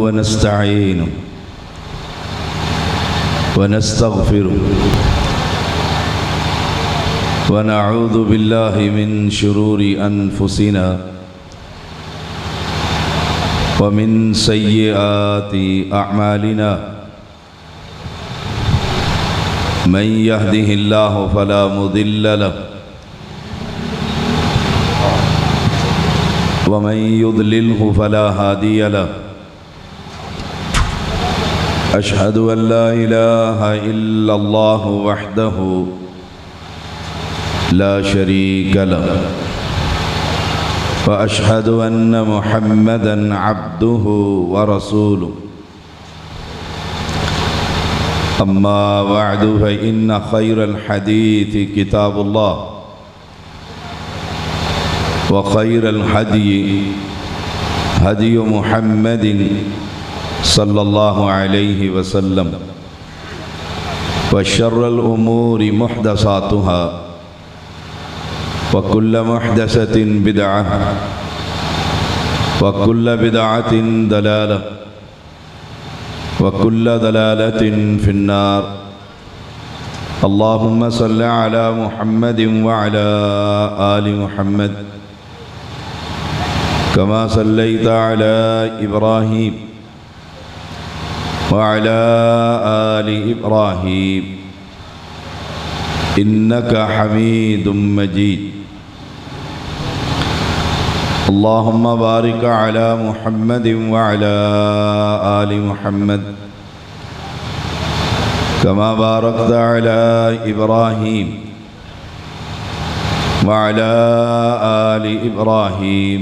ونستعينه ونستغفره ونعوذ بالله من شرور أنفسنا ومن سيئات أعمالنا من يهده الله فلا مضل له ومن يضلله فلا هادي له أشهد أن لا إله إلا الله وحده لا شريك له وأشهد أن محمدًا عبده ورسوله أما بعد فإن خير الحديث كتاب الله وخير الهدي هدي محمد صلى الله عليه وسلم وشر الأمور محدثاتها وكل محدثة بدعة وكل بدعة ضلالة وكل ضلالة في النار اللهم صل على محمد وعلى آل محمد كما صليت على إبراهيم وعلى آل إبراهيم إنك حميد مجيد اللهم بارك على محمد وعلى آل محمد كما باركت على إبراهيم وعلى آل إبراهيم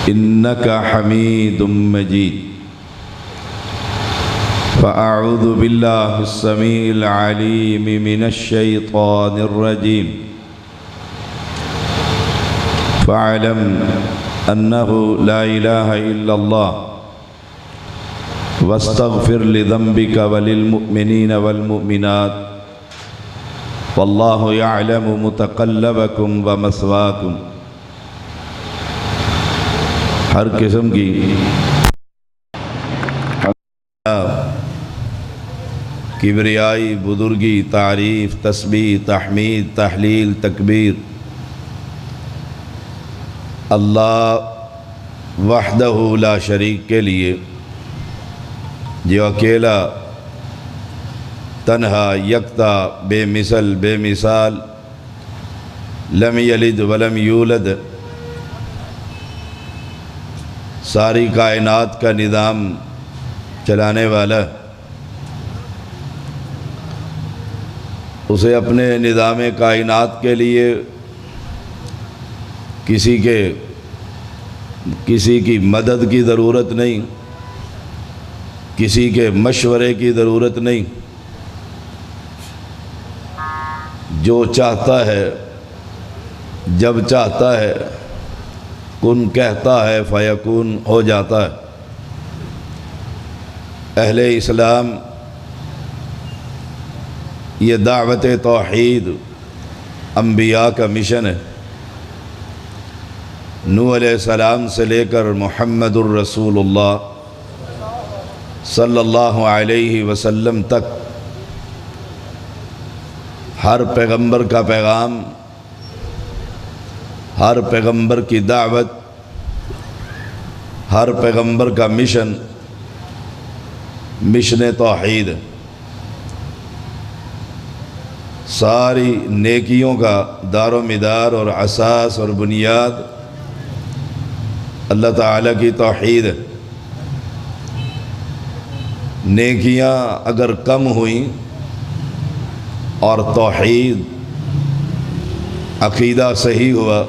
إنك حميد مجيد فأعوذ بالله السميع العليم من الشيطان الرجيم فاعلم أنه لا إله إلا الله واستغفر لذنبك وللمؤمنين والمؤمنات والله يعلم متقلبكم ومثواكم ہر قسم کی کبریائی، بزرگی، تعریف، تسبیح، تحمید، تحلیل، تکبیر اللہ وحدہ لا شریک کے لیے، جو اکیلا، تنہا، یکتا، بے مثل، بے مثال، لم یلد ولم یولد، ساری کائنات کا نظام چلانے والا، اسے اپنے نظام کائنات کے لیے کسی کی مدد کی ضرورت نہیں، کسی کے مشورے کی ضرورت نہیں، جو چاہتا ہے جب چاہتا ہے کن کہتا ہے فیکون ہو جاتا ہے۔ اہل اسلام یہ دعوت توحید انبیاء کا مشن ہے۔ نوح علیہ السلام سے لے کر محمد الرسول اللہ صلی اللہ علیہ وسلم تک ہر پیغمبر کا پیغام، ہر پیغمبر کی دعوت، ہر پیغمبر کا مشن توحید، ساری نیکیوں کا دار و مدار اور اساس اور بنیاد اللہ تعالیٰ کی توحید ہے۔ نیکیاں اگر کم ہوئیں اور توحید عقیدہ صحیح ہوا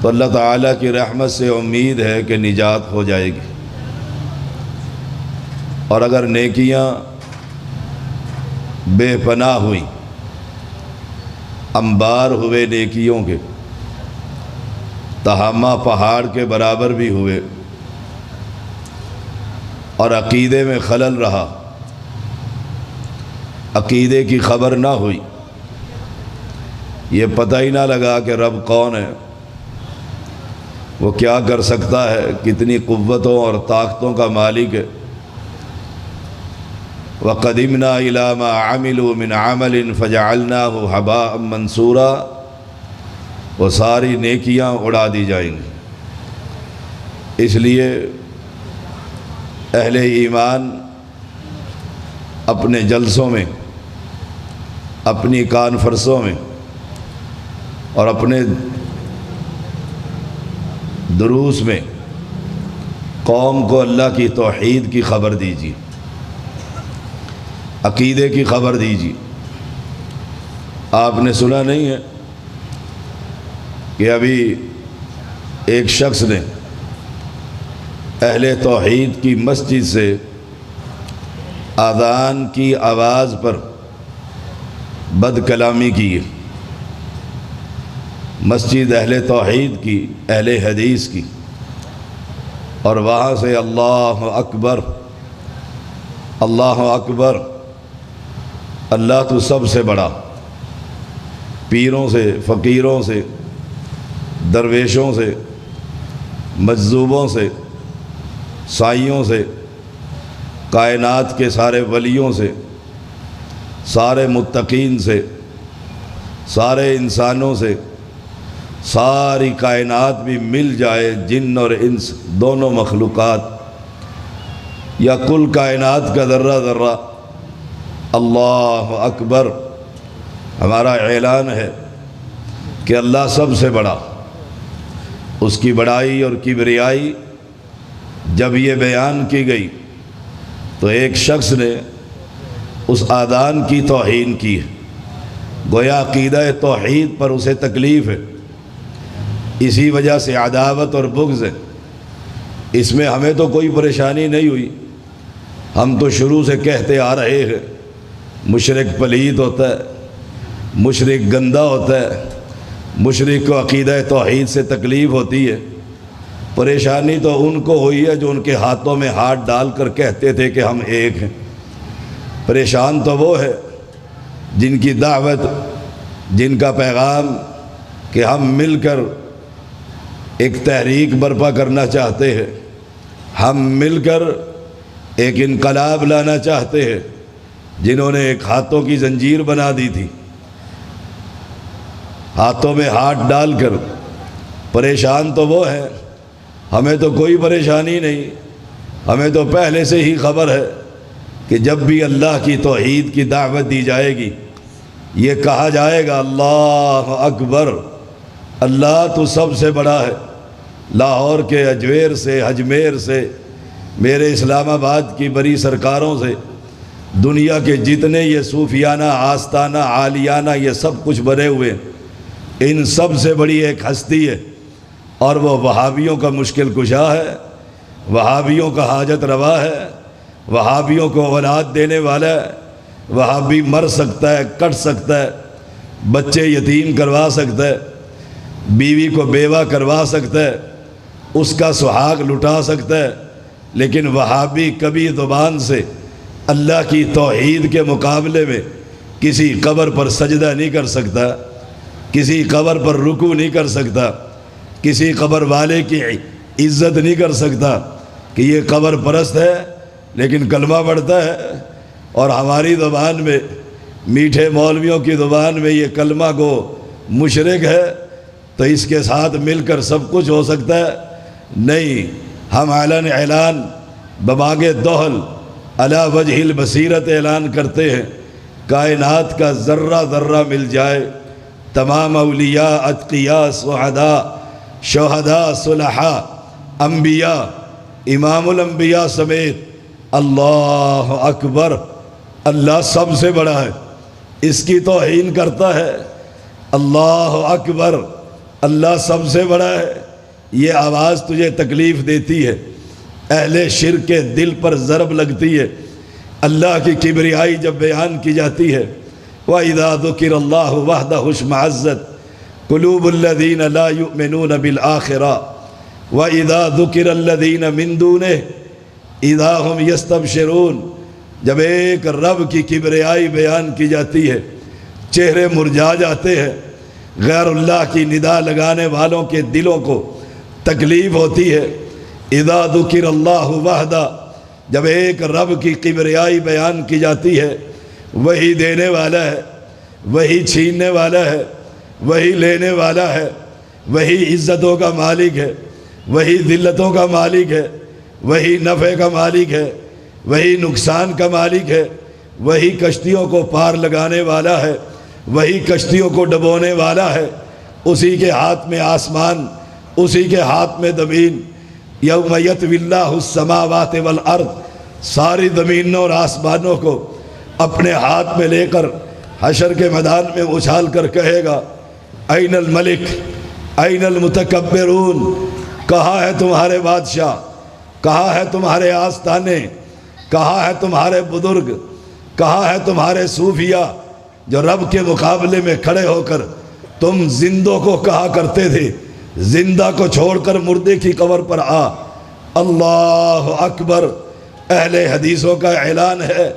تو اللہ تعالیٰ کی رحمت سے امید ہے کہ نجات ہو جائے گی، اور اگر نیکیاں بے پناہ ہوئیں، انبار ہوئے نیکیوں کے، تہامہ پہاڑ کے برابر بھی ہوئے، اور عقیدے میں خلل رہا، عقیدے کی خبر نہ ہوئی، یہ پتہ ہی نہ لگا کہ رب کون ہے، وہ کیا کر سکتا ہے، کتنی قوتوں اور طاقتوں کا مالک ہے۔ وَقَدِمْنَا إِلَىٰ مَا عَمِلُوا مِنْ عَمَلٍ فَجَعَلْنَاهُ هَبَاءً مَنْثُورًا، وہ ساری نیکیاں اڑا دی جائیں گی۔ اس لیے اہل ایمان اپنے جلسوں میں، اپنی کانفرنسوں میں اور اپنے دروس میں قوم کو اللہ کی توحید کی خبر دیجیے، عقیدے کی خبر دیجیے۔ آپ نے سنا نہیں ہے کہ ابھی ایک شخص نے اہل توحید کی مسجد سے اذان کی آواز پر بد کلامی کی ہے، مسجد اہل توحید کی، اہل حدیث کی، اور وہاں سے اللہ اکبر اللہ اکبر، اللہ تو سب سے بڑا، پیروں سے، فقیروں سے، درویشوں سے، مجذوبوں سے، سائیوں سے، کائنات کے سارے ولیوں سے، سارے متقین سے، سارے انسانوں سے، ساری کائنات بھی مل جائے، جن اور انس دونوں مخلوقات یا کل کائنات کا ذرہ ذرہ اللہ اکبر، ہمارا اعلان ہے کہ اللہ سب سے بڑا، اس کی بڑائی اور کبریائی جب یہ بیان کی گئی تو ایک شخص نے اس آذان کی توہین کی ہے، گویا عقیدہ توحید پر اسے تکلیف ہے، اسی وجہ سے عداوت اور بغض ہے۔ اس میں ہمیں تو کوئی پریشانی نہیں ہوئی، ہم تو شروع سے کہتے آ رہے ہیں مشرک پلید ہوتا ہے، مشرک گندا ہوتا ہے، مشرک کو عقیدہ توحید سے تکلیف ہوتی ہے۔ پریشانی تو ان کو ہوئی ہے جو ان کے ہاتھوں میں ہاتھ ڈال کر کہتے تھے کہ ہم ایک ہیں۔ پریشان تو وہ ہے جن کی دعوت، جن کا پیغام کہ ہم مل کر ایک تحریک برپا کرنا چاہتے ہیں، ہم مل کر ایک انقلاب لانا چاہتے ہیں، جنہوں نے ایک ہاتھوں کی زنجیر بنا دی تھی، ہاتھوں میں ہاتھ ڈال کر۔ پریشان تو وہ ہے، ہمیں تو کوئی پریشانی نہیں، ہمیں تو پہلے سے ہی خبر ہے کہ جب بھی اللہ کی توحید کی دعوت دی جائے گی، یہ کہا جائے گا اللہ اکبر، اللہ تو سب سے بڑا ہے۔ لاہور کے اجویر سے، اجمیر سے، میرے اسلام آباد کی بڑی سرکاروں سے، دنیا کے جتنے یہ صوفیانہ، آستانہ، عالیانہ یہ سب کچھ بنے ہوئے، ان سب سے بڑی ایک ہستی ہے، اور وہ وہابیوں کا مشکل کشا ہے، وہابیوں کا حاجت روا ہے، وہابیوں کو اولاد دینے والا ہے۔ وہابی مر سکتا ہے، کٹ سکتا ہے، بچے یتیم کروا سکتا ہے، بیوی کو بیوہ کروا سکتا ہے، اس کا سہاگ لٹا سکتا ہے، لیکن وہابی کبھی زبان سے اللہ کی توحید کے مقابلے میں کسی قبر پر سجدہ نہیں کر سکتا، کسی قبر پر رکوع نہیں کر سکتا، کسی قبر والے کی عزت نہیں کر سکتا کہ یہ قبر پرست ہے لیکن کلمہ پڑھتا ہے، اور ہماری زبان میں، میٹھے مولویوں کی زبان میں یہ کلمہ گو مشرک ہے، تو اس کے ساتھ مل کر سب کچھ ہو سکتا ہے؟ نہیں، ہم اعلان بباغ دہل علی وجہ البصیرت اعلان کرتے ہیں، کائنات کا ذرہ ذرہ مل جائے، تمام اولیاء، اتقیاء، شہداء، صلحاء، انبیاء، امام الانبیاء سمیت، اللہ اکبر، اللہ سب سے بڑا ہے، اس کی توہین کرتا ہے، اللہ اکبر، اللہ سب سے بڑا ہے، یہ آواز تجھے تکلیف دیتی ہے، اہل شرک کے دل پر ضرب لگتی ہے۔ اللہ کی کبریائی جب بیان کی جاتی ہے، وَإِذَا ذُكِرَ اللَّهُ وَحْدَهُ اشْمَعَزَّتْ قُلُوبُ الَّذِينَ لَا يُؤْمِنُونَ بِالْآخِرَةِ وَإِذَا ذُكِرَ الَّذِينَ مِن دُونِهِ اِذَا هُمْ يَسْتَبْشِرُونَ، جب ایک رب کی کبریائی بیان کی جاتی ہے، چہرے مرجھا جاتے ہیں، غیر اللہ کی ندا لگانے والوں کے دلوں کو تکلیف ہوتی ہے۔ اذا ذکر اللہ وحدہ، جب ایک رب کی کبریائی بیان کی جاتی ہے، وہی دینے والا ہے، وہی چھیننے والا ہے، وہی لینے والا ہے، وہی عزتوں کا مالک ہے، وہی ذلتوں کا مالک ہے، وہی نفع کا مالک ہے، وہی نقصان کا مالک ہے، وہی کشتیوں کو پار لگانے والا ہے، وہی کشتیوں کو ڈبونے والا ہے، اسی کے ہاتھ میں آسمان، اسی کے ہاتھ میں زمین۔ یوم یطوی اللہ السماوات والارض، ساری زمینوں اور آسمانوں کو اپنے ہاتھ میں لے کر حشر کے میدان میں اچھال کر کہے گا این الملک این المتکبرون، کہاں ہے تمہارے بادشاہ، کہاں ہے تمہارے آستانے، کہاں ہے تمہارے بزرگ، کہاں ہے تمہارے صوفیہ جو رب کے مقابلے میں کھڑے ہو کر تم زندوں کو کہا کرتے تھے زندہ کو چھوڑ کر مردے کی قبر پر آ۔ اللہ اکبر، اہل حدیثوں کا اعلان ہے،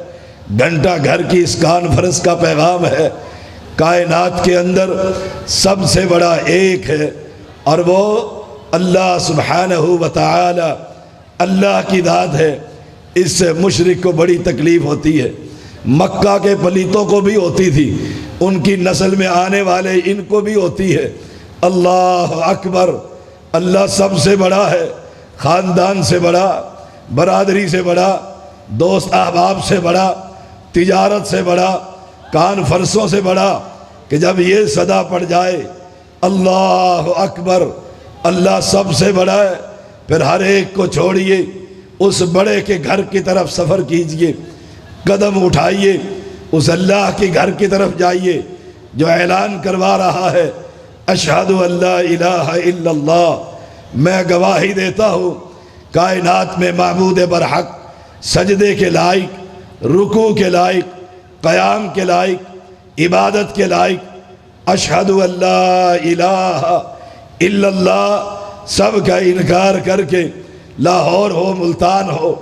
گھنٹہ گھر کی اس کانفرنس کا پیغام ہے، کائنات کے اندر سب سے بڑا ایک ہے اور وہ اللہ سبحانہ و تعالی، اللہ کی ذات ہے۔ اس سے مشرک کو بڑی تکلیف ہوتی ہے، مکہ کے پلیتوں کو بھی ہوتی تھی، ان کی نسل میں آنے والے ان کو بھی ہوتی ہے۔ اللہ اکبر، اللہ سب سے بڑا ہے، خاندان سے بڑا، برادری سے بڑا، دوست احباب سے بڑا، تجارت سے بڑا، کانفرنسوں سے بڑا، کہ جب یہ صدا پڑ جائے اللہ اکبر، اللہ سب سے بڑا ہے، پھر ہر ایک کو چھوڑیے، اس بڑے کے گھر کی طرف سفر کیجئے، قدم اٹھائیے، اس اللہ کے گھر کی طرف جائیے جو اعلان کروا رہا ہے اشہد ان لا الہ الا اللہ، میں گواہی دیتا ہوں کائنات میں معبود برحق، سجدے کے لائق، رکوع کے لائق، قیام کے لائق، عبادت کے لائق، اشہد ان لا الہ الا اللہ، سب کا انکار کر کے لاہور ہو، ملتان ہو،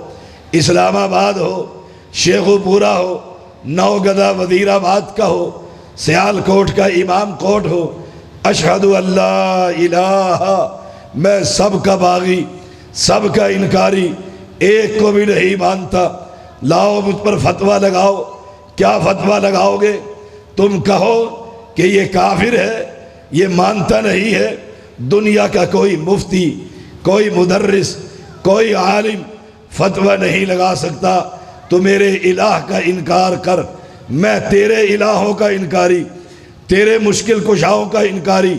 اسلام آباد ہو، شیخو پورا ہو، نوگدہ وزیر آباد کا ہو، سیال کوٹ کا امام کوٹ ہو، اشہد ان لا الہ، میں سب کا باغی، سب کا انکاری، ایک کو بھی نہیں مانتا، لاؤ مجھ پر فتویٰ لگاؤ۔ کیا فتویٰ لگاؤ گے؟ تم کہو کہ یہ کافر ہے، یہ مانتا نہیں ہے، دنیا کا کوئی مفتی، کوئی مدرس، کوئی عالم فتویٰ نہیں لگا سکتا، تو میرے الہ کا انکار کر، میں تیرے الہوں کا انکاری، تیرے مشکل کشاؤں کا انکاری،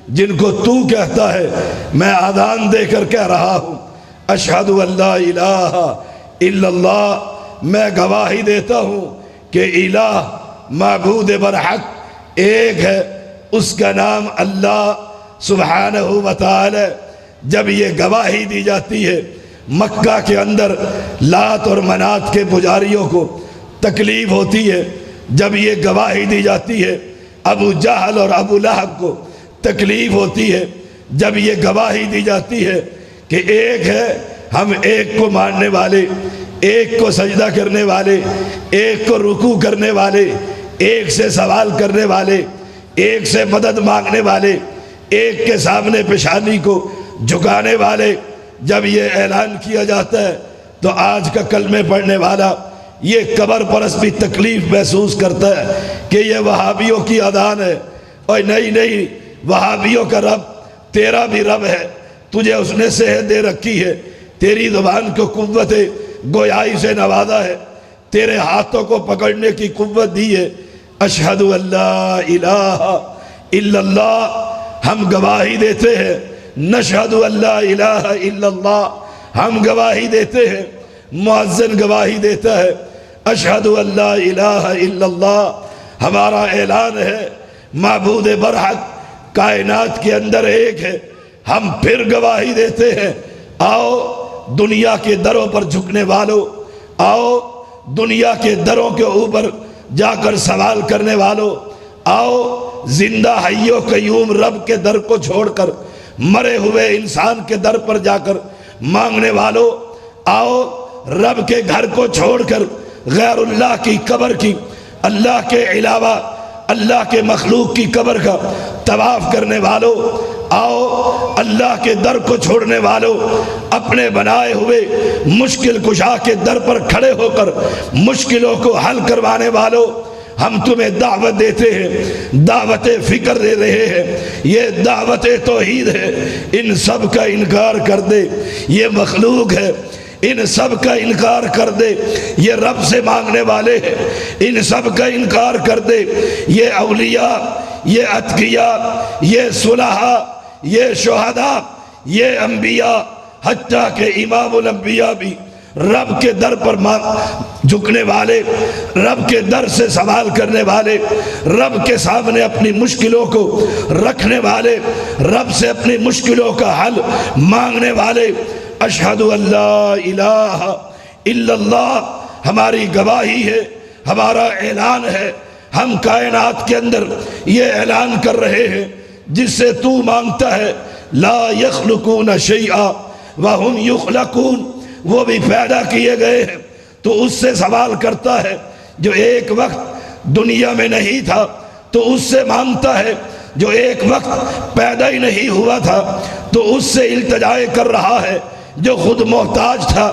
جن کو تو کہتا ہے میں اذان دے کر کہہ رہا ہوں اشہد ان لا الہ الا اللہ، میں گواہی دیتا ہوں کہ الہ معبود برحق ایک ہے، اس کا نام اللہ سبحانہ و تعالی۔ جب یہ گواہی دی جاتی ہے، مکہ کے اندر لات اور منات کے پجاریوں کو تکلیف ہوتی ہے، جب یہ گواہی دی جاتی ہے، ابو جہل اور ابو لہب کو تکلیف ہوتی ہے، جب یہ گواہی دی جاتی ہے کہ ایک ہے، ہم ایک کو ماننے والے، ایک کو سجدہ کرنے والے، ایک کو رکوع کرنے والے، ایک سے سوال کرنے والے، ایک سے مدد مانگنے والے، ایک کے سامنے پیشانی کو جھکانے والے، جب یہ اعلان کیا جاتا ہے تو آج کا کلمے پڑھنے والا یہ قبر پرست بھی تکلیف محسوس کرتا ہے کہ یہ وہابیوں کی اذان ہے۔ اور نہیں، وہابیوں کا رب تیرا بھی رب ہے، تجھے اس نے صحت دے رکھی ہے، تیری زبان کو قوت گویائی سے نوازا ہے، تیرے ہاتھوں کو پکڑنے کی قوت دی ہے۔ اشہد ان لا الہ الا اللہ، ہم گواہی دیتے ہیں، نشہد ان لا الہ الا اللہ، ہم گواہی دیتے ہیں، مؤذن گواہی دیتا ہے اشہد ان لا الہ الا اللہ، ہمارا اعلان ہے معبود برحق کائنات کے اندر ایک ہے۔ ہم پھر گواہی دیتے ہیں، آؤ دنیا کے دروں پر جھکنے والوں، آؤ دنیا کے دروں کے اوپر جا کر سوال کرنے والوں، آؤ زندہ حیو قیوم رب کے در کو چھوڑ کر مرے ہوئے انسان کے در پر جا کر مانگنے والوں، آؤ رب کے گھر کو چھوڑ کر غیر اللہ کی قبر کی، اللہ کے علاوہ اللہ کے مخلوق کی قبر کا طواف کرنے والوں، آؤ اللہ کے در کو چھوڑنے والوں، اپنے بنائے ہوئے مشکل کشا کے در پر کھڑے ہو کر مشکلوں کو حل کروانے والوں، ہم تمہیں دعوت دیتے ہیں، دعوت فکر دے رہے ہیں، یہ دعوت توحید ہے۔ ان سب کا انکار کر دے، یہ مخلوق ہے، ان سب کا انکار کر دے، یہ رب سے مانگنے والے ہیں، ان سب کا انکار کر دے، یہ اولیاء، یہ اتقیاء، یہ صلحاء، یہ شہداء، یہ انبیاء، حتیٰ کہ امام الانبیاء بھی رب کے در پر جھکنے والے، رب کے در سے سوال کرنے والے، رب کے سامنے اپنی مشکلوں کو رکھنے والے، رب سے اپنی مشکلوں کا حل مانگنے والے۔ اشہد ان لا الہ الا اللہ ہماری گواہی ہے، ہمارا اعلان ہے، ہم کائنات کے اندر یہ اعلان کر رہے ہیں جس سے تو مانگتا ہے، لا یخلقون شیئا وہم یخلقون، وہ بھی پیدا کیے گئے ہیں، تو اس سے سوال کرتا ہے جو ایک وقت دنیا میں نہیں تھا، تو اس سے مانگتا ہے جو ایک وقت پیدا ہی نہیں ہوا تھا، تو اس سے التجائے کر رہا ہے جو خود محتاج تھا،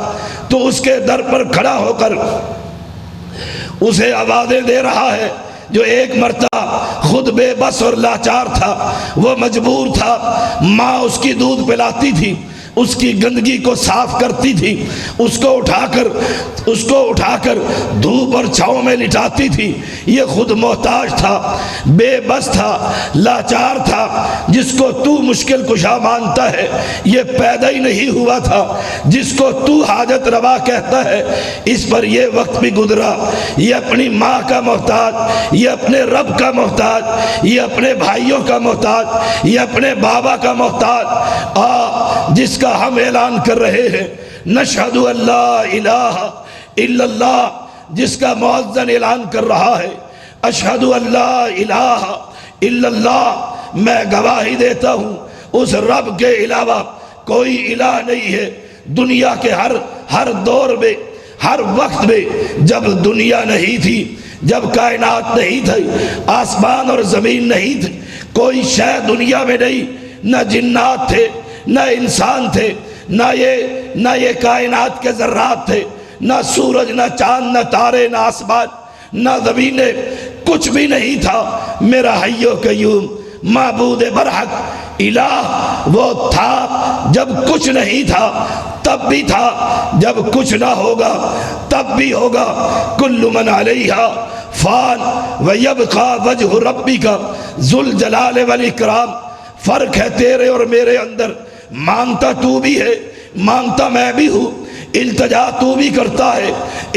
تو اس کے در پر کھڑا ہو کر اسے آوازیں دے رہا ہے جو ایک مرتبہ خود بے بس اور لاچار تھا، وہ مجبور تھا، ماں اس کی دودھ پلاتی تھی، اس کی گندگی کو صاف کرتی تھی، اس کو اٹھا کر دھوپ اور چھاؤں میں لٹاتی تھی، یہ خود محتاج تھا، بے بس تھا، لاچار تھا، جس کو تو مشکل کشا مانتا ہے، یہ پیدا ہی نہیں ہوا تھا، جس کو تو حاجت روا کہتا ہے، اس پر یہ وقت بھی گزرا، یہ اپنی ماں کا محتاج، یہ اپنے رب کا محتاج، یہ اپنے بھائیوں کا محتاج، یہ اپنے بابا کا محتاج، جس کا ہم اعلان کر رہے ہیں، نشہد ان لا الہ الا اللہ، جس کا مؤذن اعلان کر رہا ہے، اشہد ان لا الہ الا اللہ، میں گواہی دیتا ہوں اس رب کے علاوہ کوئی الہ نہیں ہے۔ دنیا کے ہر دور میں، ہر وقت میں، جب دنیا نہیں تھی، جب کائنات نہیں تھی، آسمان اور زمین نہیں تھی، کوئی شے دنیا میں نہیں، نہ جنات تھے، نہ انسان تھے، نہ یہ کائنات کے ذرات تھے، نہ سورج، نہ چاند، نہ تارے، نہ آسمان، نہ زمینیں، کچھ بھی نہیں تھا۔ میرا حی و قیوم معبود برحق الہ وہ تھا جب کچھ نہیں تھا، تب بھی تھا جب کچھ نہ ہوگا تب بھی ہوگا۔ کل من علیہا فان ویبقى وجہ ربک ذو الجلال والاکرام۔ فرق ہے تیرے اور میرے اندر، مانگتا تو بھی ہے، مانگتا میں بھی ہوں، التجا تو بھی کرتا ہے،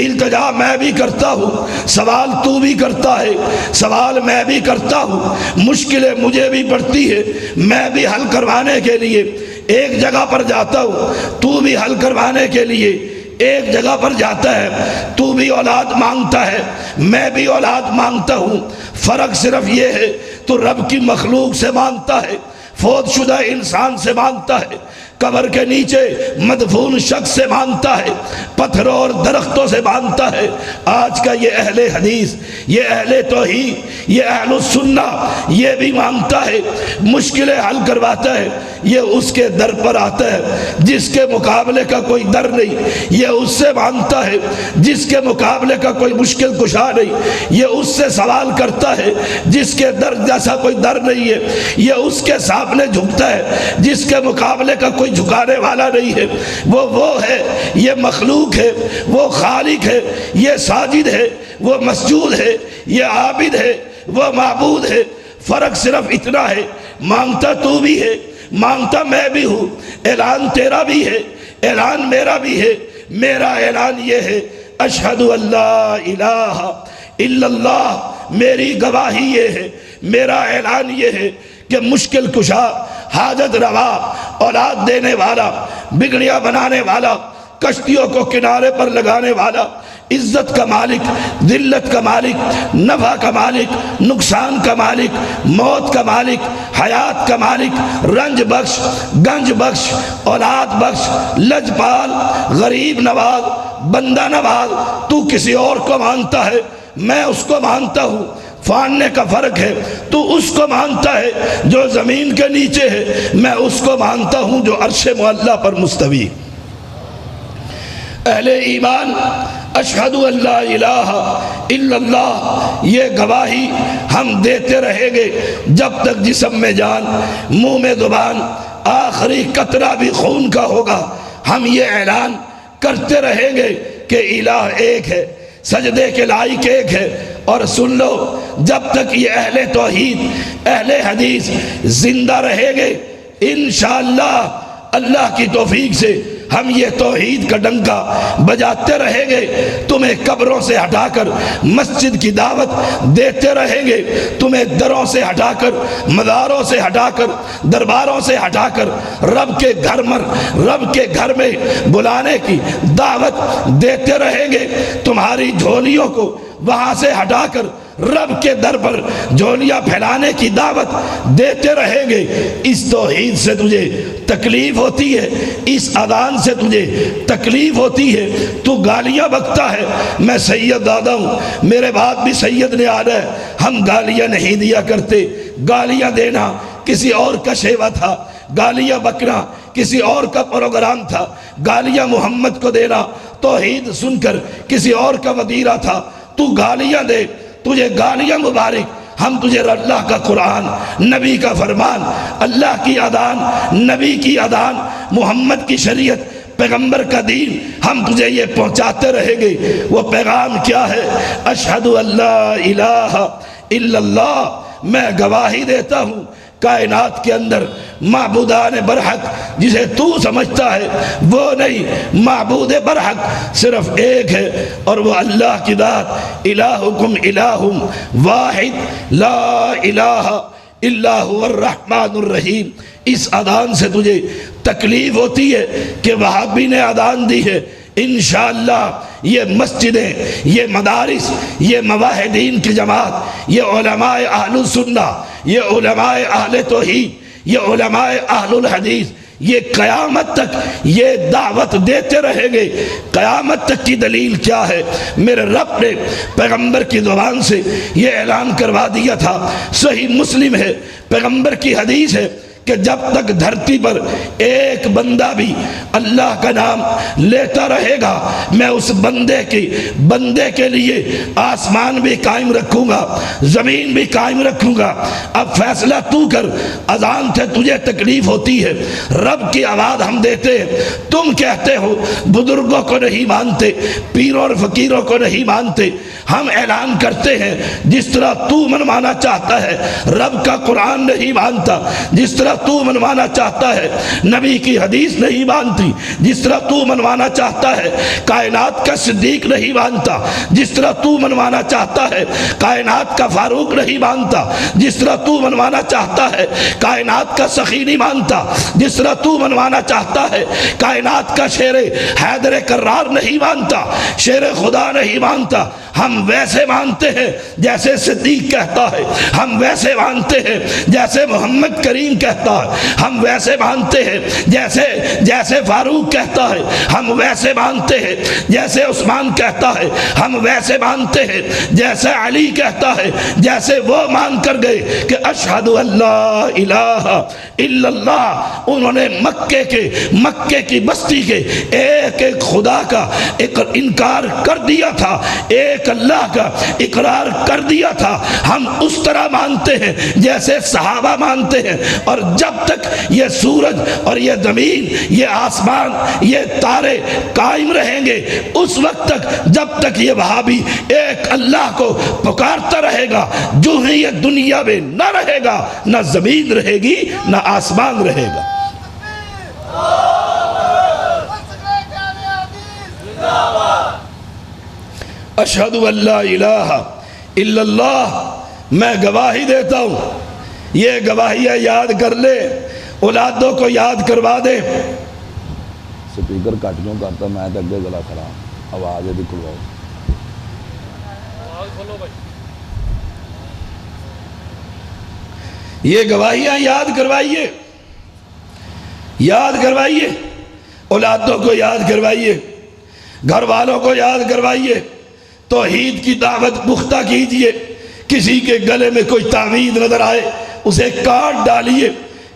التجا میں بھی کرتا ہوں، سوال تو بھی کرتا ہے، سوال میں بھی کرتا ہوں، مشکلیں مجھے بھی پڑتی ہے، میں بھی حل کروانے کے لیے ایک جگہ پر جاتا ہوں، تو بھی حل کروانے کے لیے ایک جگہ پر جاتا ہے، تو بھی اولاد مانگتا ہے، میں بھی اولاد مانگتا ہوں، فرق صرف یہ ہے تو رب کی مخلوق سے مانگتا ہے، فوت شدہ انسان سے مانگتا ہے، قبر کے نیچے مدفون شخص سے مانگتا ہے، پتھروں اور درختوں سے مانگتا ہے۔ آج کا یہ اہل حدیث، یہ اہل توحید، یہ اہل السنہ، یہ بھی مانگتا ہے، مشکلیں حل کرواتا ہے، یہ اس کے در پر آتا ہے جس کے مقابلے کا کوئی در نہیں، یہ اس سے مانگتا ہے جس کے مقابلے کا کوئی مشکل کشا نہیں، یہ اس سے سوال کرتا ہے جس کے در جیسا کوئی در نہیں ہے، یہ اس کے سامنے جھکتا ہے جس کے مقابلے کا کوئی جھکانے والا نہیں ہے، وہ ہے، یہ مخلوق ہے، وہ خالق ہے، یہ ساجد ہے، وہ مسجود ہے، یہ عابد ہے، وہ معبود ہے۔ فرق صرف اتنا ہے، مانگتا تو بھی ہے، مانگتا میں بھی ہوں، اعلان تیرا بھی ہے، اعلان میرا بھی ہے۔ میرا اعلان یہ ہے، اشہد ان لا الہ الا اللہ، میری گواہی یہ ہے، میرا اعلان یہ ہے کہ مشکل کشا، حاجت روا، اولاد دینے والا، بگڑیاں بنانے والا، کشتیوں کو کنارے پر لگانے والا، عزت کا مالک، ذلت کا مالک، نفع کا مالک، نقصان کا مالک، موت کا مالک، حیات کا مالک، رنج بخش، گنج بخش، اولاد بخش، لجپال، غریب نواز، بندہ نواز۔ تو کسی اور کو مانتا ہے، میں اس کو مانتا ہوں، فاننے کا فرق ہے۔ تو اس کو مانتا ہے جو زمین کے نیچے ہے، میں اس کو مانتا ہوں جو عرش معلیٰ پر مستوی۔ اہل ایمان اشہد ان لا الہ الا اللہ، یہ گواہی ہم دیتے رہیں گے جب تک جسم میں جان، منہ میں زبان، آخری قطرہ بھی خون کا ہوگا۔ ہم یہ اعلان کرتے رہیں گے کہ الہ ایک ہے، سجدے کے لائق ایک ہے۔ اور سن لو، جب تک یہ اہل توحید، اہل حدیث زندہ رہیں گے، انشاءاللہ اللہ کی توفیق سے ہم یہ توحید کا ڈنکا بجاتے رہیں گے۔ تمہیں قبروں سے ہٹا کر مسجد کی دعوت دیتے رہیں گے، تمہیں دروں سے ہٹا کر، مزاروں سے ہٹا کر، درباروں سے ہٹا کر رب کے گھر میں بلانے کی دعوت دیتے رہیں گے۔ تمہاری جھولیوں کو وہاں سے ہٹا کر رب کے در پر جھولیاں پھیلانے کی دعوت دیتے رہیں گے۔ اس توحید سے تجھے تکلیف ہوتی ہے، اس اذان سے تجھے تکلیف ہوتی ہے، تو گالیاں بکتا ہے۔ میں سید دادا ہوں، میرے بعد بھی سید نے آنا ہے، ہم گالیاں نہیں دیا کرتے۔ گالیاں دینا کسی اور کا شیوا تھا، گالیاں بکنا کسی اور کا پروگرام تھا، گالیاں محمد کو دینا توحید سن کر کسی اور کا وطیرہ تھا۔ تو گالیاں دے، تجھے گالیاں مبارک، ہم تجھے اللہ کا قرآن، نبی کا فرمان، اللہ کی اذان، نبی کی اذان، محمد کی شریعت، پیغمبر کا دین، ہم تجھے یہ پہنچاتے رہیں گے۔ وہ پیغام کیا ہے؟ اشہد ان لا الہ الا اللہ، میں گواہی دیتا ہوں کائنات کے اندر معبودان برحق جسے تو سمجھتا ہے وہ نہیں، معبود برحق صرف ایک ہے، اور وہ اللہ کی ذات۔ الہکم الہ واحد لا الہ الا هو الرحمن الرحیم۔ اس اذان سے تجھے تکلیف ہوتی ہے کہ وہابی نے اذان دی ہے، انشاءاللہ یہ مسجدیں، یہ مدارس، یہ مواحدین کی جماعت، یہ علماء اہل سنہ، یہ علماء اہل توحید، یہ علماء اہل الحدیث، یہ قیامت تک یہ دعوت دیتے رہیں گے۔ قیامت تک کی دلیل کیا ہے؟ میرے رب نے پیغمبر کی زبان سے یہ اعلان کروا دیا تھا، صحیح مسلم ہے، پیغمبر کی حدیث ہے کہ جب تک دھرتی پر ایک بندہ بھی اللہ کا نام لیتا رہے گا، میں اس بندے کے لیے آسمان بھی قائم رکھوں گا، زمین بھی قائم رکھوں گا۔ اب فیصلہ تو کر، اذان سے تجھے تکلیف ہوتی ہے، رب کی آواز ہم دیتے ہیں، تم کہتے ہو بزرگوں کو نہیں مانتے، پیروں اور فقیروں کو نہیں مانتے، ہم اعلان کرتے ہیں جس طرح تو منوانا چاہتا ہے رب کا قرآن نہیں مانتا، جس طرح تو منوانا چاہتا ہے نبی کی حدیث نہیں مانتی، جس طرح تو منوانا چاہتا ہے کائنات کا صدیق نہیں مانتا، جس طرح تو منوانا چاہتا ہے کائنات کا فاروق نہیں مانتا، جس طرح تو منوانا چاہتا ہے کائنات کا سخی نہیں مانتا، جس طرح تو منوانا چاہتا ہے کائنات کا شیر حیدر کرار نہیں مانتا، شیر خدا نہیں مانتا۔ ہم ویسے مانتے ہیں جیسے صدیق کہتا ہے، ہم ویسے مانتے ہیں جیسے محمد کریم کہتا ہے، ہم ویسے مانتے ہیں جیسے فاروق کہتا ہے، ہم ویسے مانتے ہیں جیسے عثمان کہتا ہے، ہم ویسے مانتے ہیں جیسے علی کہتا ہے، جیسے وہ مان کر گئے کہ اشہد ان لا الہ الا اللہ۔ انہوں نے مکے کی بستی کے ایک خدا کا انکار کر دیا تھا، ایک اللہ کا اقرار کر دیا تھا۔ ہم اس طرح مانتے ہیں جیسے صحابہ مانتے ہیں، اور جب تک یہ سورج اور یہ زمین، یہ آسمان، یہ تارے قائم رہیں گے، اس وقت تک جب تک یہ وہابی ایک اللہ کو پکارتا رہے گا، جو ہی یہ دنیا میں نہ رہے گا، نہ زمین رہے گی نہ آسمان رہے گا۔ اشہد ان لا الہ الا اللہ، میں گواہی دیتا ہوں۔ یہ گواہیاں یاد کر لے، اولادوں کو یاد کروا دے۔ سپیکر کٹ کیوں کرتا، میں تو اگے گلا کھڑا، آواز ہے کھلواؤ۔ یہ گواہیاں یاد کروائیے، یاد کروائیے، اولادوں کو یاد کروائیے، گھر والوں کو یاد کروائیے، توحید کی دعوت پختہ کیجئے کسی کے گلے میں کوئی تعویذ نظر آئے اسے کاٹ ڈالیے،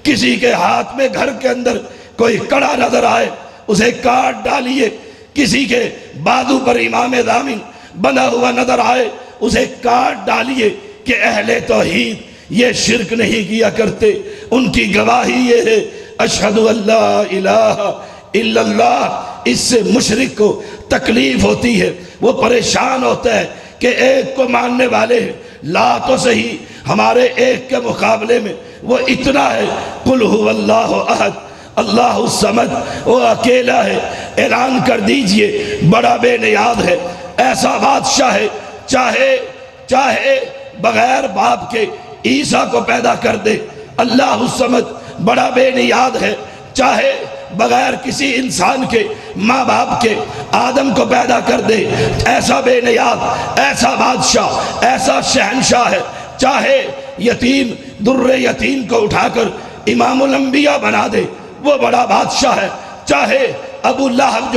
کسی کے ہاتھ میں گھر کے اندر کوئی کڑا نظر آئے اسے کاٹ ڈالیے، کسی کے بازو پر امام ضامن بنا ہوا نظر آئے اسے کاٹ ڈالیے کہ اہل توحید یہ شرک نہیں کیا کرتے، ان کی گواہی یہ ہے اشہد ان لا الہ الا اللہ۔ اس سے مشرک کو تکلیف ہوتی ہے، وہ پریشان ہوتا ہے کہ ایک کو ماننے والے ہیں، لا تو صحیح ہمارے ایک کے مقابلے میں وہ اتنا ہے، قل هو اللہ احد اللہ الصمد، وہ اکیلا ہے۔ اعلان کر دیجئے بڑا بے نیاز ہے، ایسا بادشاہ ہے چاہے بغیر باپ کے عیسیٰ کو پیدا کر دے، اللہ الصمد بڑا بے نیاز ہے، چاہے بغیر کسی انسان کے ماں باپ کے آدم کو پیدا کر دے، ایسا بے نیاز، ایسا بادشاہ، ایسا شہنشاہ ہے، چاہے یتیم در یتیم کو اٹھا کر امام الانبیاء بنا دے، وہ بڑا بادشاہ ہے، چاہے ابو لہب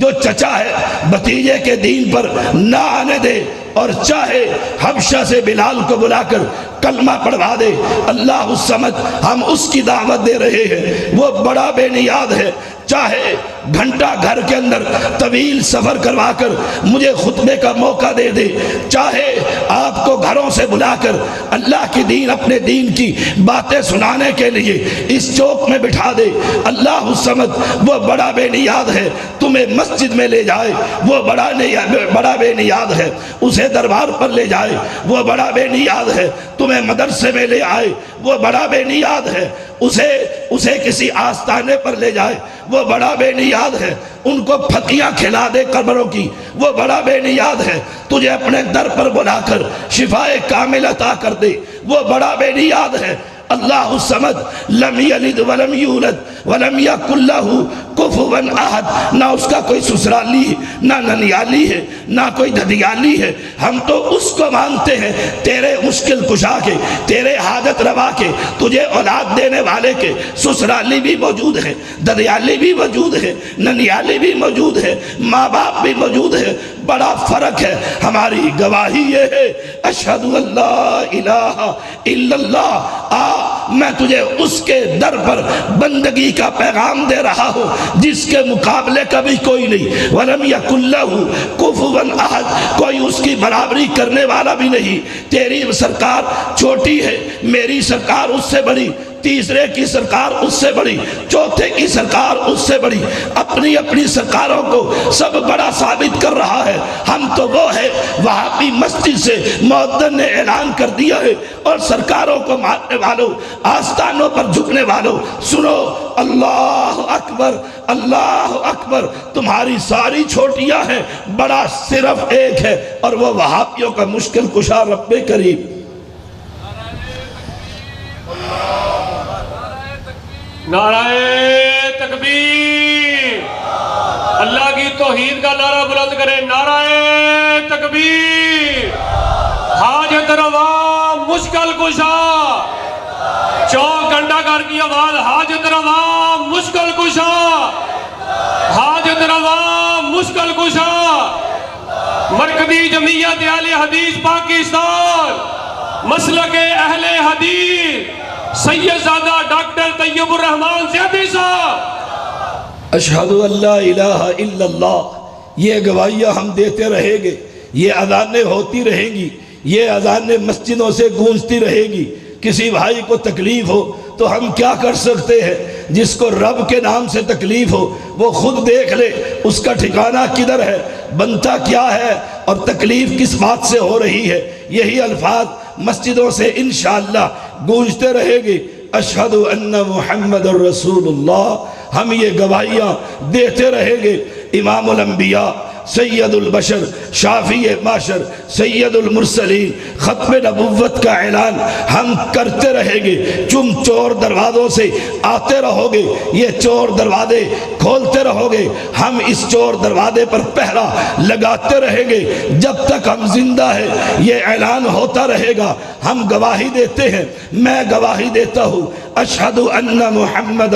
جو چچا ہے بھتیجے کے دین پر نہ آنے دے، اور چاہے حبشہ سے بلال کو بلا کر کلمہ پڑھوا دے، اللہ الصمد ہم اس کی دعوت دے رہے ہیں، وہ بڑا بے نیاز ہے، چاہے گھنٹہ گھر کے اندر طویل سفر کروا کر مجھے خطبے کا موقع دے دے، چاہے آپ کو گھروں سے بلا کر اللہ کی دین اپنے دین کی باتیں سنانے کے لیے اس چوک میں بٹھا دے، اللہ الصمد وہ بڑا بے نیاز ہے، تمہیں مسجد میں لے جائے وہ بڑا بے نیاز ہے، اسے دربار پر لے جائے وہ بڑا بے نیاز ہے، تمہیں مدرسے میں لے آئے وہ بڑا بے نیاز ہے، اسے کسی آستانے پر لے جائے وہ بڑا بے نیاز ہے، ان کو پھکیاں کھلا دے قبروں کی وہ بڑا بے نیاز ہے، تجھے اپنے در پر بلا کر شفاء کامل عطا کر دے وہ بڑا بے نیاز ہے، اللہ الصمد لم یلد ولم یولد ولم یکن لہ کفوا احد، نہ اس کا کوئی سسرالی ہے نہ ننیالی ہے نہ کوئی دھدیالی ہے، ہم تو اس کو مانتے ہیں تیرے مشکل کشا کے، تیرے حاجت روا کے، تجھے اولاد دینے والے کے، سسرالی بھی موجود ہے، دھدیالی بھی موجود ہے، ننیالی بھی موجود ہے، ماں باپ بھی موجود ہے، بڑا فرق ہے، ہماری گواہی یہ ہے اشہد ان لا الہ الا اللہ، میں تجھے اس کے در پر بندگی کا پیغام دے رہا ہوں جس کے مقابلے کا بھی کوئی نہیں، وَلَمْ يَكُنْ لَهُ كُفُوًا أَحَدٌ، کوئی اس کی برابری کرنے والا بھی نہیں، تیری سرکار چھوٹی ہے، میری سرکار اس سے بڑی، تیسرے کی سرکار اس سے بڑی، چوتھے کی سرکار اس سے بڑی، اپنی سرکاروں کو سب بڑا ثابت کر رہا ہے، ہم تو وہ ہے وہابی مسجد سے مؤذن نے اعلان کر دیا ہے، اور سرکاروں کو ماننے والوں، آستانوں پر جھکنے والوں، سنو اللہ اکبر اللہ اکبر، تمہاری ساری چھوٹیاں ہیں، بڑا صرف ایک ہے، اور وہ وہابیوں کا مشکل کشا رب کریم۔ نعرہ تکبیر، اللہ کی توحید کا نعرہ بلند کرے، نعرہ تکبیر، حاجت روا مشکل کشا، چوک گھنٹہ گھر کی آواز، حاجت روا مشکل کشا، حاجت روا مشکل کشا، مرکزی جمعیت اہل حدیث پاکستان، مسلک اہل حدیث، سید زادہ ڈاکٹر طیب الرحمن زیادی صاحب۔ اشہد ان لا الہ الا اللہ، یہ گواہیاں ہم دیتے رہیں گے، یہ اذانیں ہوتی رہیں گی، یہ اذانیں مسجدوں سے گونجتی رہے گی، کسی بھائی کو تکلیف ہو تو ہم کیا کر سکتے ہیں؟ جس کو رب کے نام سے تکلیف ہو وہ خود دیکھ لے اس کا ٹھکانہ کدھر ہے، بنتا کیا ہے، اور تکلیف کس بات سے ہو رہی ہے۔ یہی الفاظ مسجدوں سے انشاءاللہ گونجتے رہے گے، اشہد ان محمد الرسول اللہ، ہم یہ گواہیاں دیتے رہیں گے۔ امام الانبیاء، سید البشر، شافی معاشر، سید المرسلین، ختم نبوت کا اعلان ہم کرتے رہیں گے۔ تم چور دروازوں سے آتے رہو گے، یہ چور دروازے کھولتے رہو گے، ہم اس چور دروازے پر پہرا لگاتے رہیں گے جب تک ہم زندہ ہیں، یہ اعلان ہوتا رہے گا۔ ہم گواہی دیتے ہیں، میں گواہی دیتا ہوں اشہد ان محمد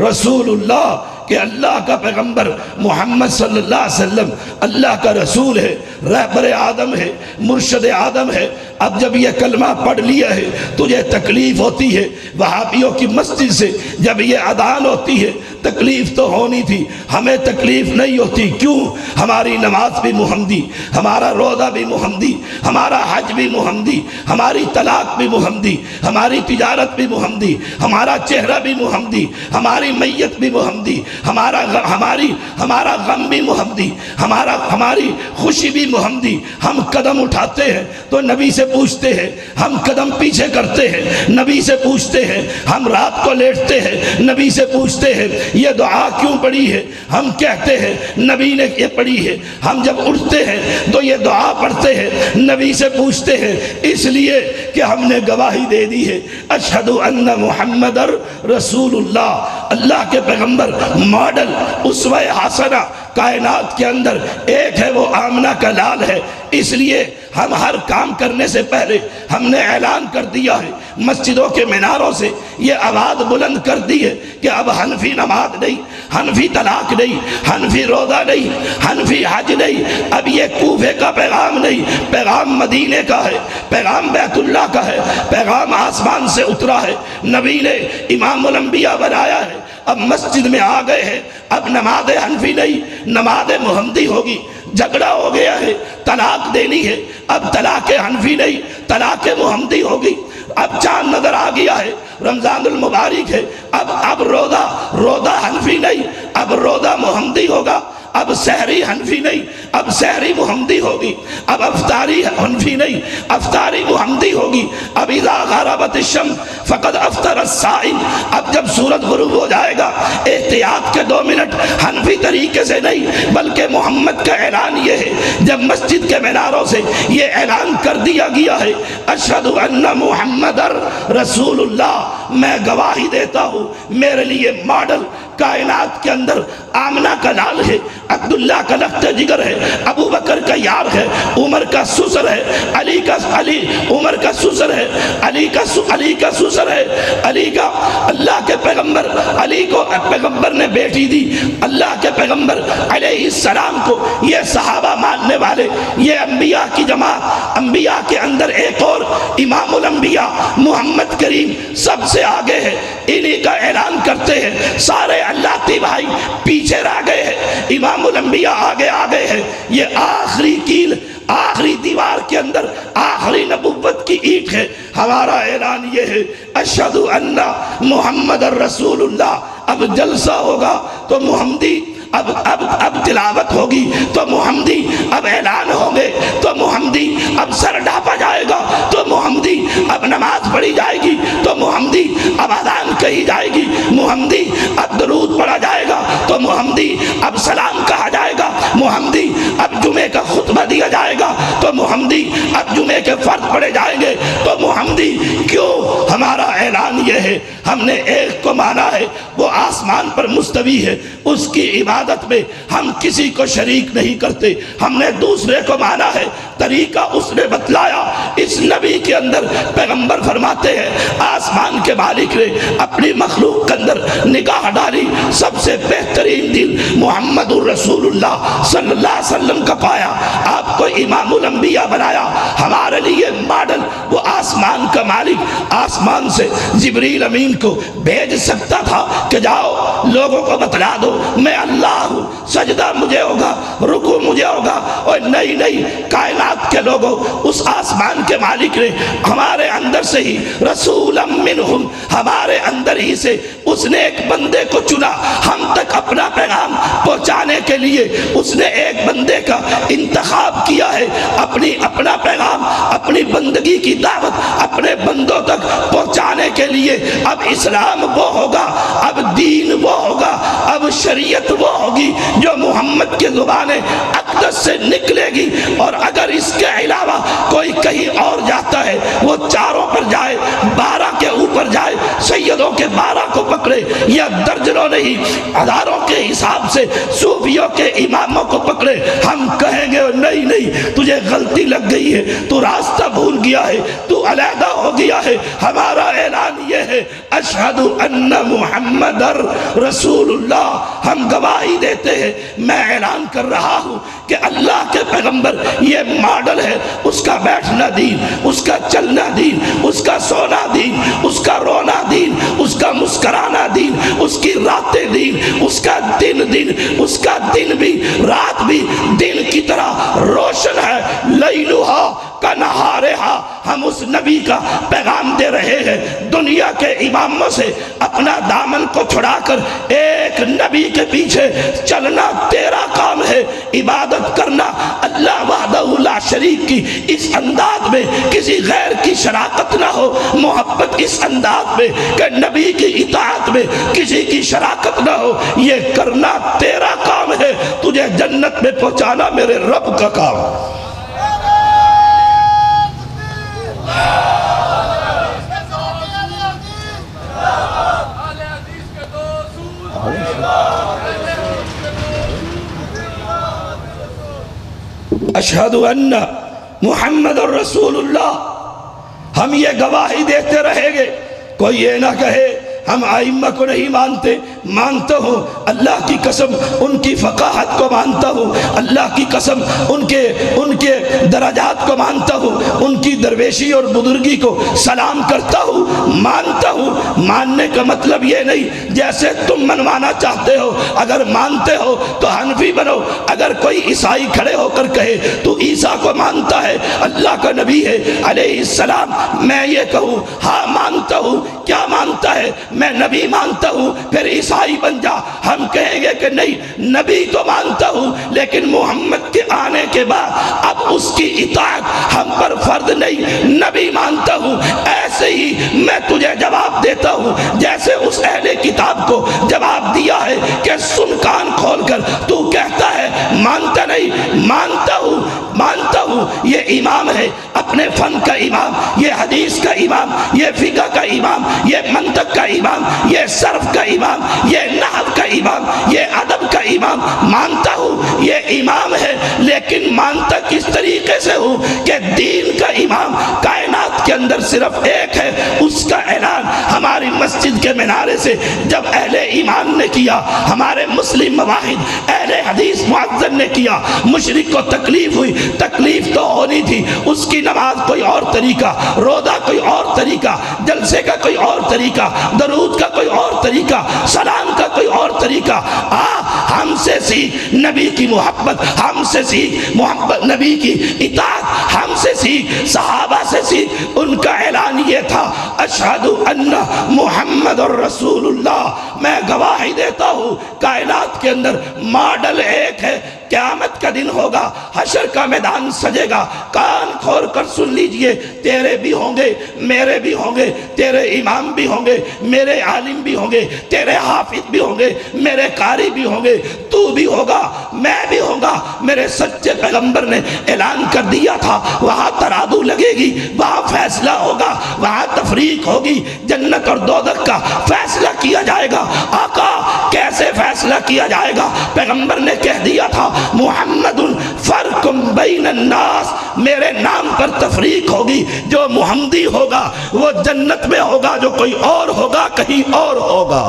رسول اللہ، کہ اللہ کا پیغمبر محمد صلی اللہ علیہ وسلم اللہ کا رسول ہے، رہبر آدم ہے، مرشد آدم ہے، اب جب یہ کلمہ پڑھ لیا ہے تجھے تکلیف ہوتی ہے، وہابیوں کی مسجد سے جب یہ اذان ہوتی ہے تکلیف تو ہونی تھی، ہمیں تکلیف نہیں ہوتی، کیوں؟ ہماری نماز بھی محمدی، ہمارا روزہ بھی محمدی، ہمارا حج بھی محمدی، ہماری طلاق بھی محمدی، ہماری تجارت بھی محمدی، ہمارا چہرہ بھی محمدی، ہماری میت بھی محمدی، ہمارا غم بھی محمدی، ہماری خوشی بھی محمدی۔ ہم قدم اٹھاتے ہیں تو نبی سے پوچھتے ہیں، ہم قدم پیچھے کرتے ہیں نبی سے پوچھتے ہیں، ہم رات کو لیٹتے ہیں نبی سے پوچھتے ہیں یہ دعا کیوں پڑھی ہے، ہم کہتے ہیں نبی نے یہ پڑھی ہے، ہم جب اٹھتے ہیں تو یہ دعا پڑھتے ہیں نبی سے پوچھتے ہیں، اس لیے کہ ہم نے گواہی دے دی ہے اشہد ان محمد رسول اللہ۔ اللہ کے پیغمبر ماڈل اسوہ حسنہ کائنات کے اندر ایک ہے، وہ آمنہ کا لال ہے، اس لیے ہم ہر کام کرنے سے پہلے ہم نے اعلان کر دیا ہے، مسجدوں کے میناروں سے یہ آواز بلند کر دی ہے کہ اب حنفی نماز نہیں، حنفی طلاق نہیں، حنفی روزہ نہیں، حنفی حج نہیں، اب یہ کوفے کا پیغام نہیں، پیغام مدینے کا ہے، پیغام بیت اللہ کا ہے، پیغام آسمان سے اترا ہے، نبی نے امام الانبیاء بنایا ہے، اب مسجد میں آ گئے ہیں، اب نماز حنفی نہیں نماز محمدی ہوگی، جھگڑا ہو گیا ہے، طلاق دینی ہے، اب طلاق حنفی نہیں طلاق محمدی ہوگی، اب چاند نظر آ گیا ہے، رمضان المبارک ہے، اب روزہ حنفی نہیں، اب روزہ محمدی ہوگا، اب سحری حنفی نہیں اب سحری محمدی ہوگی، اب افطاری حنفی نہیں افطاری محمدی ہوگی، اب اذا غربت الشمس فقد افطر الصائم، اب جب سورج غروب ہو جائے گا احتیاط کے 2 منٹ حنفی طریقے سے نہیں بلکہ محمد کا اعلان یہ ہے، جب مسجد کے میناروں سے یہ اعلان کر دیا گیا ہے اشہد ان محمد رسول اللہ، میں گواہی دیتا ہوں میرے لیے ماڈل کائنات کے اندر آمنہ کا لال ہے، عبداللہ کا لخت جگر ہے، ابو بکر کا یار ہے، عمر کا سسر ہے، عمر کا سسر ہے، علی کا سسر ہے، علی کا اللہ کے پیغمبر، علی کو پیغمبر نے بیٹی دی، اللہ کے پیغمبر علیہ السلام کو یہ صحابہ ماننے والے، یہ انبیاء کی جماعت، انبیاء کے اندر ایک اور امام الانبیاء محمد کریم سب سے آگے ہے، انہی کا اعلان کرتے ہیں، سارے اللہ تی بھائی پیچھے رہ گئے ہیں، امام الانبیاء آگے آگے ہے، یہ آخری کیل آخری دیوار کے اندر آخری نبوت کی اینٹ ہے، ہمارا اعلان یہ ہے اشہد ان محمد الرسول اللہ، اب جلسہ ہوگا تو محمدی، اب تلاوت ہوگی تو محمدی، اب اعلان ہوں گے تو محمدی، اب سر ڈھانپا جائے گا تو محمدی، اب نماز پڑھی جائے گی تو محمدی، اب اذان کہی جائے گی محمدی، اب درود پڑھا جائے گا تو محمدی، اب سلام کہا جائے گا محمدی، اب جمعے کا خطبہ دیا جائے گا تو محمدی، اب جمعے کے فرض پڑھے جائیں گے تو محمدی۔ کیوں؟ ہمارا اعلان یہ ہے، ہم نے ایک کو مانا ہے، وہ آسمان پر مستوی ہے، اس کی عبادت میں ہم کسی کو شریک نہیں کرتے، ہم نے دوسرے کو مانا ہے، طریقہ اس نے بتلایا، اس نبی کے اندر پیغمبر فرماتے ہیں آسمان کے مالک نے اپنی مخلوق کے اندر نگاہ ڈالی، سب سے بہترین دل محمد الرسول اللہ صلی اللہ علیہ وسلم کا پایا، آپ کو امام الانبیاء بنایا، ہمارے لیے ماڈل، وہ آسمان کا مالک آسمان سے جبریل امین کو بھیج سکتا تھا کہ جاؤ لوگوں کو بتلا دو میں اللہ ہوں، سجدہ مجھے ہوگا، رکوع مجھے ہوگا، اور نہیں کائنات کے لوگوں، اس آسمان کے مالک نے ہمارے اندر سے ہی رسولا منہم، ہمارے اندر ہی سے اس نے ایک بندے کو چنا ہم تک اپنا پیغام پہنچانے کے لیے، اس نے ایک بندے کا انتخاب کیا ہے اپنا پیغام، اپنی بندگی کی دعوت اپنے بندوں تک پہنچانے کے لیے۔ اب اسلام وہ ہوگا، اب دین وہ ہوگا، اب شریعت وہ ہوگی جو محمد کے زبان اقدس سے نکلے گی، اور اگر اس کے علاوہ کوئی کہیں اور جاتا ہے وہ 4 پر جائے، 12 کے اوپر جائے، سیدوں کے 12 کو پکڑے یا درجنوں نہیں ہزاروں کے حساب سے صوفیوں کے اماموں کو پکڑے، ہم کہیں گے نہیں نہیں تجھے غلطی لگ گئی ہے، تو راستہ بھول گیا ہے، تو علیحدہ ہو گیا ہے۔ ہمارا اعلان یہ ہے اشہد ان محمد رسول اللہ، ہم گواہی دیتے ہیں، میں اعلان کر رہا ہوں کہ اللہ کے پیغمبر یہ ماڈل ہے، اس کا بیٹھنا دین، اس کا چلنا دین، اس کا سونا دین، اس کا رونا دین، اس کا مسکرانا دین، اس کی راتیں دین، اس کا دن اس کا دن بھی رات بھی دن کی طرح روشن ہے، لیلھا کنہارھا۔ ہم اس نبی کا پیغام دے رہے ہیں، دنیا کے اماموں سے اپنا دامن کو چھڑا کر ایک نبی کے پیچھے چلنا تیرا کام ہے۔ عبادت کرنا اللہ وحدہ لا شریک کی اس انداز میں کسی غیر کی شراکت نہ ہو، محبت اس انداز میں کہ نبی کی اطاعت میں کسی کی شراکت نہ ہو، یہ کرنا تیرا کام ہے، تجھے جنت میں پہنچانا میرے رب کا کام ہے۔ اشہد ان محمد رسول اللہ، ہم یہ گواہی دیتے رہیں گے، کوئی یہ نہ کہے ہم ائمہ کو نہیں مانتے، مانتا ہوں اللہ کی قسم ان کی فقاہت کو مانتا ہوں، اللہ کی قسم ان کے درجات کو مانتا ہوں، ان کی درویشی اور بزرگی کو سلام کرتا ہوں، مانتا ہوں۔ ماننے کا مطلب یہ نہیں جیسے تم منوانا چاہتے ہو، اگر مانتے ہو تو حنفی بنو، اگر کوئی عیسائی کھڑے ہو کر کہے تو عیسیٰ کو مانتا ہے، اللہ کا نبی ہے علیہ السلام، میں یہ کہوں ہاں مانتا ہوں، کیا مانتا ہے؟ میں نبی مانتا ہوں، پھر عیسائی بن جا، ہم کہیں گے کہ نہیں نبی تو مانتا ہوں لیکن محمد کے آنے کے بعد اب اس کی اطاعت ہم پر فرض نہیں، نبی مانتا ہوں۔ ایسے ہی میں تجھے جواب دیتا ہوں جیسے اس اہل کتاب کو جواب دیا ہے کہ سن کان کھول کر، تو کہتا ہے مانتا نہیں، مانتا ہوں یہ امام ہے، اپنے فن کا امام، یہ حدیث کا امام، یہ فقہ کا امام، یہ منطق کا امام، یہ صرف کا امام، یہ نحو کا امام، یہ ادب کا امام، مانتا ہوں یہ امام ہے، لیکن مانتا کس طریقے سے ہوں کہ دین کا امام کائنات کے اندر صرف ایک ہے، اس کا اعلان ہماری مسجد کے منارے سے جب اہل ایمان نے کیا، ہمارے مسلم مواحد اہل حدیث معزز نے کیا، مشرک کو تکلیف ہوئی، تکلیف تو ہونی تھی، اس کی نماز کوئی اور طریقہ، روزہ کوئی اور طریقہ، جلسے کا کوئی اور طریقہ، درود کا کوئی اور طریقہ، سلام کا کوئی اور طریقہ۔ ہم سے سیکھ نبی کی محبت، ہم سے سیکھ محبت نبی کی اطاعت، ہم سے سیکھ صحابہ سے سیکھ، ان کا اعلان یہ تھا اشہد ان محمد رسول اللہ، میں گواہی دیتا ہوں کائنات کے اندر ماڈل ایک ہے، قیامت کا دن ہوگا، حشر کا میدان سجے گا، کان کھول کر سن لیجئے، تیرے بھی ہوں گے، میرے بھی ہوں گے، تیرے امام بھی ہوں گے، میرے عالم بھی ہوں گے، تیرے حافظ بھی ہوں گے، میرے قاری بھی ہوں گے، تو بھی ہوگا، میں بھی ہوں گا۔ میرے سچے پیغمبر نے اعلان کر دیا تھا وہاں ترازو لگے گی، وہاں فیصلہ ہوگا، وہاں تفریق ہوگی، جنت اور دوزخ کا فیصلہ کیا جائے گا۔ آقا کیسے فیصلہ کیا جائے گا؟ پیغمبر نے کہہ دیا تھا محمد فرق بین الناس، میرے نام پر تفریق ہوگی، جو محمدی ہوگا وہ جنت میں ہوگا، جو کوئی اور ہوگا کہیں اور ہوگا۔